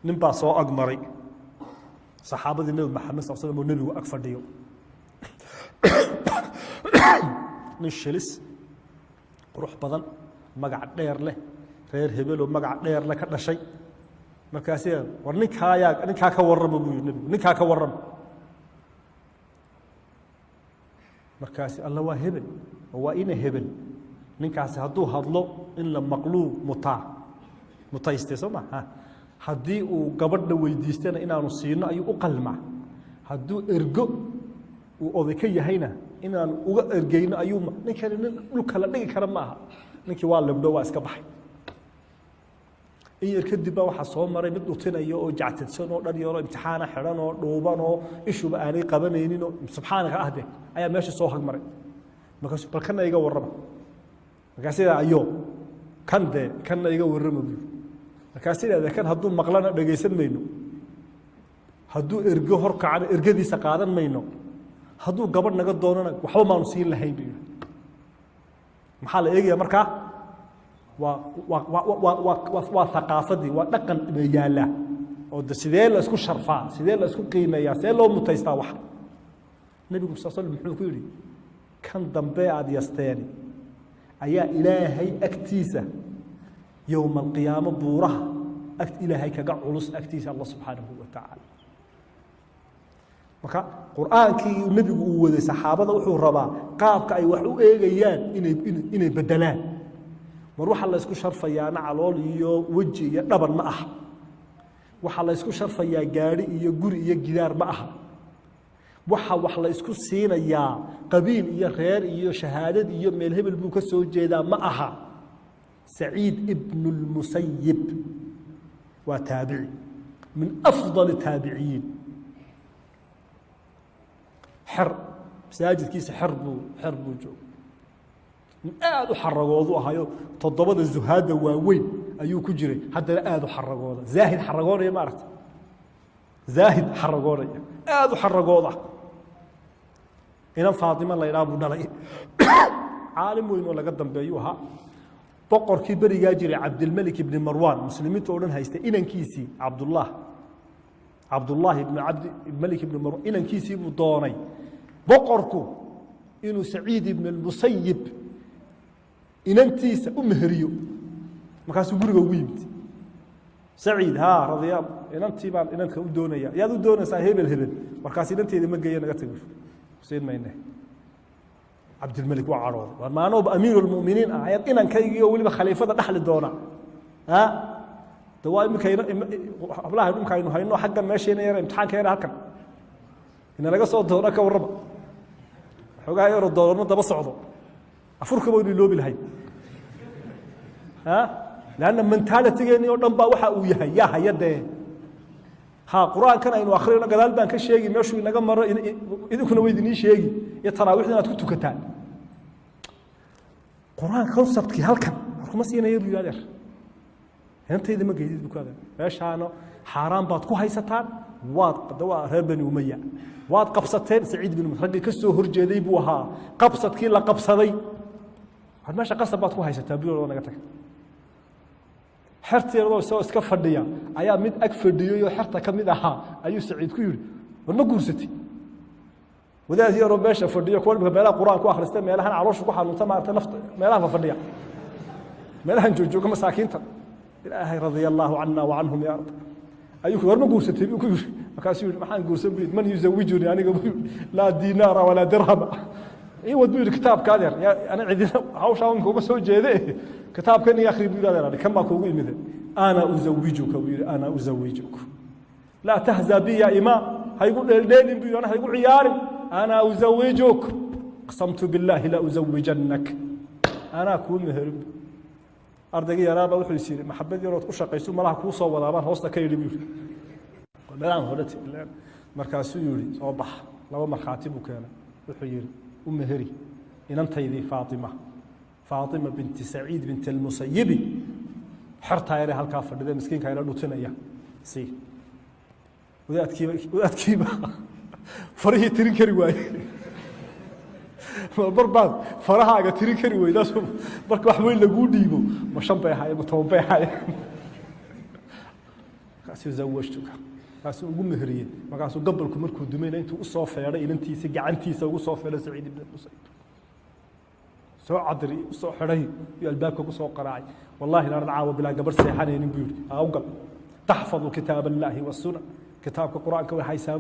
نبى سو أجمري صحابة النبي محمد صلى الله عليه وسلم والنبي أكفر ديو نشلس روح بدن مقعد دير له غير هبل ومقعد دير له كذا شيء مركاسيا ورنيك هايا نيك هاك ورم أبوي النبي نيك هاك ورم مركاسي الله وهبل هو إنه هبل نيك هسهدو هضلو إن لم مقلوب مطاع يستسمع ها هدي وقبضنا ويديستنا إن أنا نصيرنا أي أقلمع هدو إرجو وأذكي هنا إن أنا أرجينا أيوم نكر نكلا نكر معها نكي والله بدو أسكبحي إيه الكذب وحصون مرة بدو تنا يو جعت سنة ولا يورو امتحان حرانو دوبانو إيشو بأني قبنينو سبحانك أهدي أيا ماشي صوحك مرة ما كانش بركنا يجا ورما ما كان سيدا أيوم كان يجا ورما بيو ما كان سيدا إذا كان هدو مقلنا بجيسن مينو هدو إرجو هرك على إرجو دي سقادا مينو هدو قبل نقد دوننا وحول ما نصير لهين بيو محل إيجي مركا وثقافتي ودقن بياله او سيدل اسكو شرفا سيدل اسكو قيميا سيدل لو متيستا wax nabigu sallallahu alayhi wuxuu yiri kan dambe aad yasteeni ayaa ilaahay agtiisa يوم القيامه buuraha agt ilaahay kaga culus agtiisa Allah subhanahu wa ta'ala marka quraankii nabigu uu waday saxaabada wuxuu rabaa qaabka ay wax u eegayaan inay bedelaan وروح الله يسكو شرفا يا نعلول يو وجه يا دبن ما أح وح الله يسكو شرفا يا جاري يا جوري يا جدار ما أح وح الله يسكو سينا يا قبيل يا خير يا شهادة يا ملهم البوكسو جدا ما أح سعيد ابن المسيب وتابعي من أفضل التابعين حرب ساجد كيس حرب جو aad u xaragoodu ahayo todobada zuhaada waaweyn ayuu ku jiray hadda aad u xaragooda zaahid xaragoonaya ma aragtay zaahid xaragoonaya aad u xaragooda ina Fatima la ilaabu dhalay caalim weyn oo laga dambeeyo ahaa boqorkii bariga jiray Abdul Malik ibn Marwan muslimiinta oo dhan haystay inankiisii Abdullah ibn Abd Malik ibn Marwan inankiisii buu doonay boqorku inuu Saciid ibn al-Musayyib inantiisa u mehriyo markaas guriga ugu yimid Saciid ha radiyab inantii baan inanka u doonaya yaad u doonaysaa hebel markaas inanteeda ma geeyo naga tago Hussein mayne Abdul Malik waa caro waa maano amiirul muuminiin ayad inankaygiyo waliba khaliifada dhaxli doona ha dawaay imkayna ablaha imkaynu hayno xaggan meesheena yar imtixaankeena halkan ina laga soo doona ka warraba xogaa yar doona daba socdo afurka buu loobi lahay ha laana mentality-geeni oo dhan baa waxa uu yahay yaa hayade ha quraankan aynu akhriyno gadaal baan ka sheegi meeshu inaga maro idinkuna way idin sheegi iyo taraawiixda aad ku tukataan quraan concept-ki halkan kuma siinaya buu yaadeer intayda ma geedid bukaada meeshaano xaraan baad ku haysataan waad qadwa reer bani umayya waad qabsateen Saciid bin Raggi ka soo horjeeday buu ahaa qabsadkii la qabsaday had meesha qasab baad ku haysataa biyo naga tag xirteedo soo iska fadhiya ayaa mid ag fadhiyo iyo xirta kamid ahaa ayuu Saciid ku yiri warma guursatay wadaad yaro meesha fadhiyo kuwa meelaha quraan ku akhristay meelahan calooshu ku xanuunta maarta nafta meelaha fadhiya meelahan jooga masaakiinta ilaahay radiyallahu anna wa anhum ya rab ayuu warma guursatay ku yiri markaas yiri maxaan guursan bid man yuzawijuni aniga la dinara wala dirham اي ودوا الكتاب كادر انا عندنا هاوشان كوما سو جيده كتاب كان يخري بيرادنا كما كوغو يمد انا ازوجك وير انا ازوجك لا تهزا بي يا امام هيقول ديلين بي انا هيقول عياري انا ازوجك قسمت بالله لا ازوجنك انا كون مهرب ardayga yaraaba wuxuu yiri maxabad yarood ku shaqeyso malaha ku soo wadaabaan hoosta ka yiri qodaan hodati markaas uu yiri soo bax laba marxaati buu keenay wuxuu yiri مهري إن أنت ذي فاطمة بنت سعيد بنت المسيب حرتها يا رجال كافر ده مسكين كايلا دوتنا إياه سي وذات كيبا فريه ترين كريواي برباد فرها على ترين كريواي ده سو برك وحوي لجوديبو ما شنبه هاي متوبه هاي markaasuu zawajtuka markaasuu ugu meheriyey markaasuu gabalku markuu dumayna intuu u soo feedhay inantiisa gacantiisa ugu soo feedhay Saciid ibn Musayyib soo cadri soo xidhay iyo albaabka ku soo qaraacay wallahi la raaca bilaa gabar seexanaynin buu yiri awgal tahfadu kitaab Allahi was sunnah kitaabka quraanka way haysaa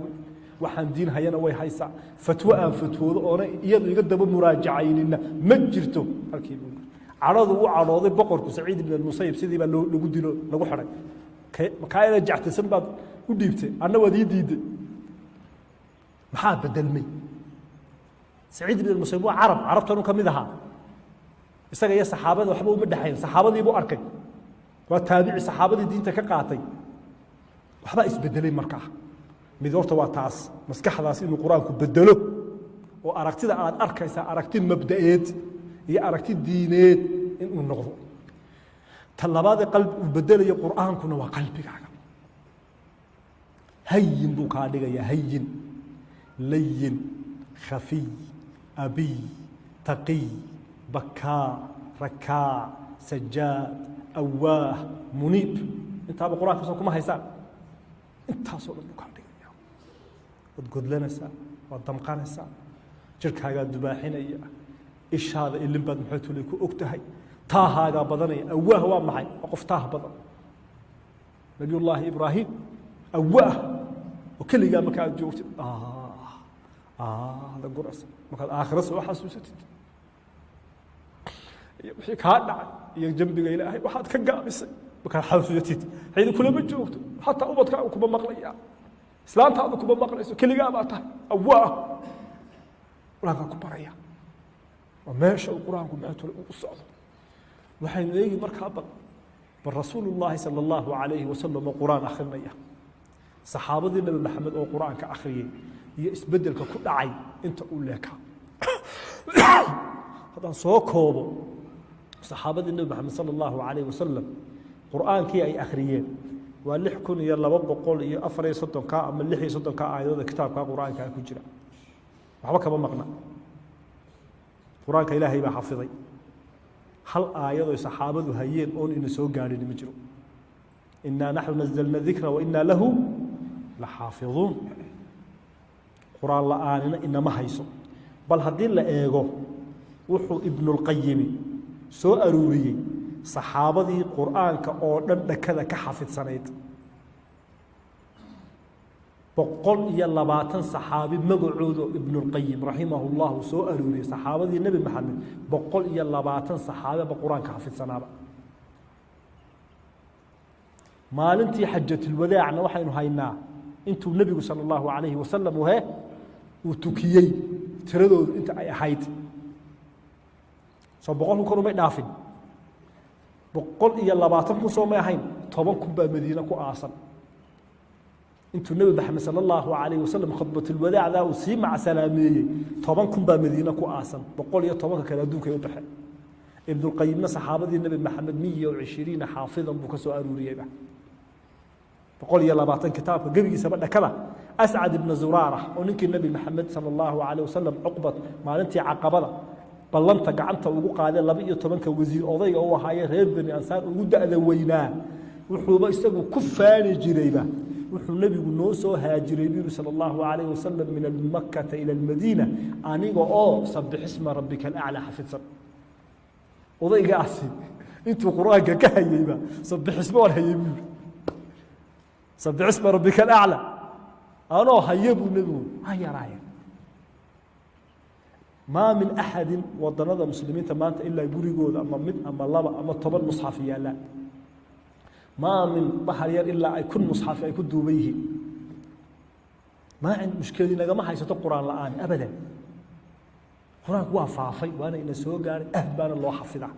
waxaan diin hayana way haysaa fatwa aan fatwoodo oo iyadu iga daba muraajacaynina ma jirto halkii buu caradu uu cadooday boqorku Saciid ibn Musayyib sidii baa lagu dilo lagu xiray kaayna jactisan baad u dhiibtay anna wadii diiday maxaa bedelmay Saciid ibn Musayyib waa carabtanu kamid ahaa isaga iyo saxaabada waxba uma dhaxayn saxaabadii buu arkay waa taabici saxaabadii diinta ka qaatay waxba isbedelay markaa mid horta waa taas maskaxdaas inuu quraanku bedelo oo aragtida aad arkaysa aragti mabda'eed iyo aragti diineed inuu noqdo talabaad qalbi uu bedelayo quraankuna waa qalbigaaga hayyin buu ka dhigaya hayyin layyin khafi abi taqi بكاء ركاء سجاد أواه منيب انت هذا القرآن كسوكم ما هيسان انت صور المكان دي وتقول لنا سا والضمقان سا شرك هذا الدباحين إيش هذا اللي بعد محيطه لك أكتهي تا هذا بدني أواه هو معي وقف تاه بدن نبي الله إبراهيم أواه وكل يوم مكان جوت هذا قرص مكان آخر سوى حسوستي wixii ka dhacay iyo jambiga Ilaahay waxaad ka gaabisay marka xasuusatid hay'ad kula ma joogto hatta ubadka kuma maqlaya islaantaadu kuma maqlayso kaliya ba tahay awaa quraanka ku baraya oo meesha quraanku mactul u socdo waxay leeyahay marka bar rasuulullaahi sallallahu alayhi wa sallam quraan akhrinaya saxaabadii nabi maxamed oo quraanka akhriyay iyo isbedelka ku dhacay inta uu leeka hadan soo koobo صحابة النبي محمد صلى الله عليه وسلم قرآن كي أي أخريين واللحكون يلا بقول أفري صدق كا أما اللحي صدق كا أيضا كتاب كا قرآن كا كجرا وحبك ما مقنع قرآن كإلهي بحفظي هل أيضا صحابة هيين أون إن سوق قاعد المجرو إنا نحن نزلنا الذكر وإنا له لحافظون قرآن لا آننا إنما هيسو بل هدين لأيغو وحو ابن القيم soo aruuriyay saxaabadii quraanka oo dhan dhakada ka xafidsaneed 120 saxaabi magacooda ibn al-qayyim rahimahullah soo aruuriyay saxaabadii nabi maxamed 120 saxaabi ba quraanka xafidsanaaba maalintii xajjatul wadaa'na waxaynu haynaa intuu nabigu sallallahu alayhi wa sallam uu tukiyay tiradoodu inta ay ahayd soo boqol kun ma dhaafin 120 kun soo ma ahayn 10 kun baa Madiina ku aasan intuu nabi maxamed sallallahu alayhi wasallam khutbatul wadaa'da uu si mac salaameeyay 10 kun baa Madiina ku aasan 110 kala adduunka u baxay ibn al-qayyim saxaabadii nabi maxamed 120 xaafidan buu ka soo aruuriyay 120 kitaabka gabigiisa dhakada as'ad ibn zurara oo ninkii nabi maxamed sallallahu alayhi wasallam uqbat maalintii aqabada ballanta gacanta ugu qaaday 12 wasiir odayga oo ahaayay reer bani ansar ugu da'da weynaa wuxuu isagu ku faani jirayba wuxuu nabigu noo soo haajiray biru sallallahu alayhi wasallam min al-makkah ila al-madina aniga oo sabbih isma rabbika al-a'la hafidsan odayga asi intuu quraanka ka hayayba sabbih isma wal hayay sabbih isma rabbika al-a'la ana hayabu nabigu hayaraaya ما من أحد وضنظ المسلمين تمانت إلا يقولون أما من أما الله أما طبل مصحف يا لا ما من بحر إلا يكون مصحف يكون دوبيه ما عند مشكلة إن ما حيث القرآن الآن أبدا قرآن هو فافي وأنا إن سوق أهبان الله حفظه